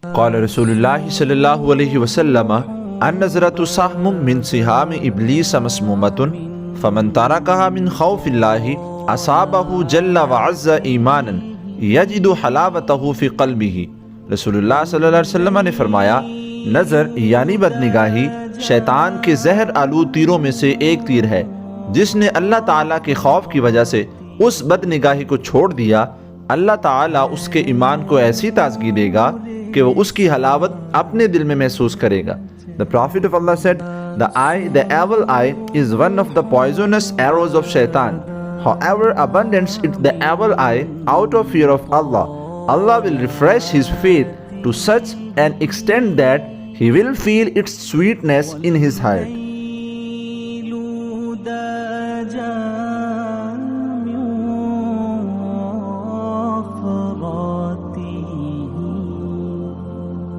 क़ाल रसूलुल्लाह सल्लल्लाहु अलैहि वसल्लम अन-नज़रतु सहमुम मिन सिहाम इब्लीस मस्मूमतुन फमन तरकहा मिन खौफिल्लाहि असाबहु जल्ल व अज़्ज़ ईमानन यजिदु हलावतहु फ़ी क़ल्बिही। रसूलुल्लाह सल्लल्लाहु अलैहि वसल्लम ने फरमाया, नज़र यानी बदनिगाही शैतान के जहर आलूद तीरों में से एक तीर है। जिसने अल्लाह ताला के खौफ की वजह से उस बदनिगाही को छोड़ दिया, अल्लाह ताला उसके ईमान को ऐसी ताजगी देगा कि वो उसकी हलावत अपने दिल में महसूस करेगा। The Prophet of Allah said, the evil eye is one of the poisonous arrows of shaitan. However abundance is the evil eye out of fear of Allah, Allah will refresh his faith to such an extent that he will feel its sweetness in his heart.